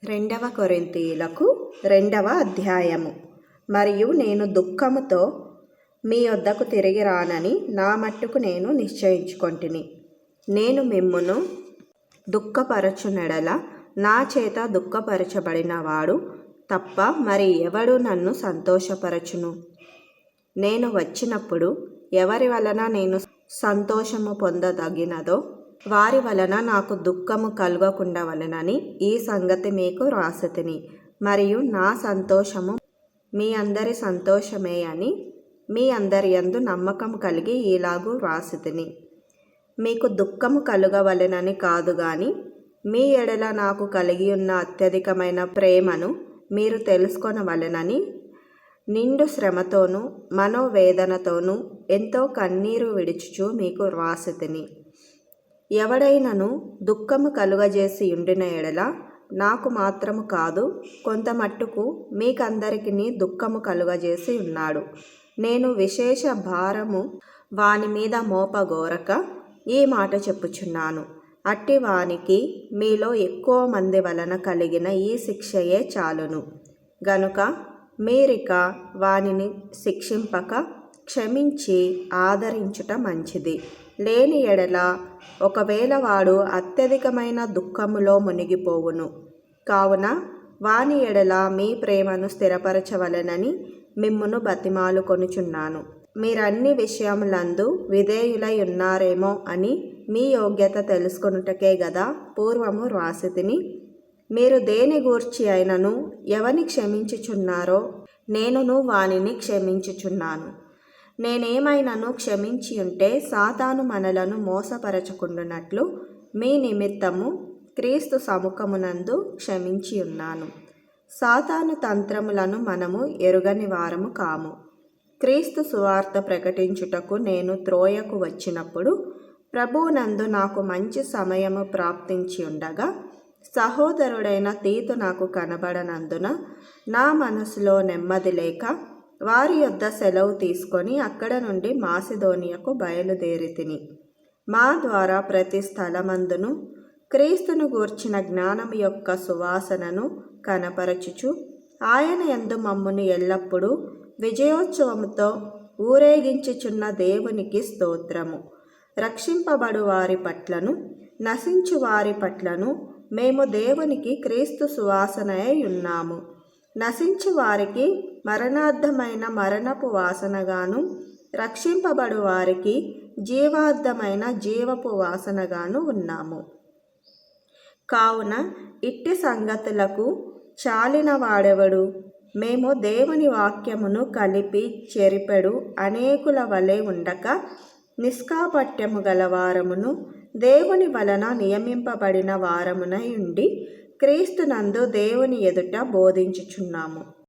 రెండవ కొరింథీయులకు 2వ అధ్యాయము. మరియు నేను దుఃఖముతో మీ వద్దకు తిరిగి రానని నా మట్టుకు నేను నిశ్చయించుకొంటిని. నేను మిమ్మును దుఃఖపరచునెడల నా చేత దుఃఖపరచబడినవాడు తప్ప మరి ఎవడు నన్ను సంతోషపరచును? నేను వచ్చినప్పుడు ఎవరి వలన నేను సంతోషము పొందదగినదో వారి వలన నాకు దుఃఖము కలుగకుండవలెనని ఈ సంగతి మీకు వ్రాసితిని. మరియు నా సంతోషము మీ అందరి సంతోషమే అని మీ అందరి యందు నమ్మకం కలిగి ఇలాగూ వ్రాసితిని. మీకు దుఃఖము కలుగవలెనని కాదు గాని మీ ఎడల నాకు కలిగి ఉన్న అత్యధికమైన ప్రేమను మీరు తెలుసుకొనవలెనని నిండు శ్రమతోనూ మనోవేదనతోనూ ఎంతో కన్నీరు విడుచుచు మీకు వ్రాసితిని. ఎవడైనను దుఃఖము కలుగజేసి ఉండిన ఎడల నాకు మాత్రము కాదు కొంత మట్టుకు మీకందరికిని దుఃఖము కలుగజేసి ఉన్నాడు. నేను విశేష భారము వాని మీద మోపగోరక ఈ మాట చెప్పుచున్నాను. అట్టి వానికి మీలో ఎక్కువ మంది వలన కలిగిన ఈ శిక్షయే చాలును. గనుక మీరిక వానిని శిక్షింపక క్షమించి ఆదరించుట మంచిది. లేని ఎడల ఒకవేళ వాడు అత్యధికమైన దుఃఖములో మునిగిపోవును. కావున వాని ఎడల మీ ప్రేమను స్థిరపరచవలెనని మిమ్మును బతిమాలుకొనుచున్నాను. మీరన్ని విషయములందు విధేయులై ఉన్నారేమో అని మీ యోగ్యత తెలుసుకొనుటకే గదా పూర్వము వ్రాసితిని. మీరు దేని గూర్చి అయినను ఎవని క్షమించుచున్నారో నేనును వానిని క్షమించుచున్నాను. నేనేమైనను క్షమించి ఉంటే సాతాను మనలను మోసపరచకుండునట్లు మీ నిమిత్తము క్రీస్తు సముఖమునందు క్షమించి ఉన్నాను. సాతాను తంత్రములను మనము ఎరుగని వారము కాము. క్రీస్తు సువార్త ప్రకటించుటకు నేను త్రోయకు వచ్చినప్పుడు ప్రభువునందు నాకు మంచి సమయము ప్రాప్తించి ఉండగా సహోదరుడైన తీతు నాకు కనబడనందున నా మనసులో నెమ్మది లేక వారి యొద్ద సెలవు తీసుకొని అక్కడ నుండి మాసిదోనియకు బయలుదేరితిని. మా ద్వారా ప్రతి స్థలమందును క్రీస్తును గూర్చిన జ్ఞానం యొక్క సువాసనను కనపరచుచు ఆయన యందు మమ్మును ఎల్లప్పుడూ విజయోత్సవముతో ఊరేగించుచున్న దేవునికి స్తోత్రము. రక్షింపబడు వారి పట్లను నశించు వారి పట్లను మేము దేవునికి క్రీస్తు సువాసనయై ఉన్నాము. నశించు వారికి మరణార్థమైన మరణపు వాసనగాను రక్షింపబడు వారికి జీవార్థమైన జీవపు వాసనగాను ఉన్నాము. కావున ఇట్టి సంగతులకు చాలిన వాడెవడు? మేము దేవుని వాక్యమును కలిపి చెరిపెడు అనేకుల వలె ఉండక నిష్కాపట్యము గల వారమును దేవుని వలన నియమింపబడిన వారమునై ఉండి క్రీస్తునందు దేవుని ఎదుట బోధించుచున్నాము.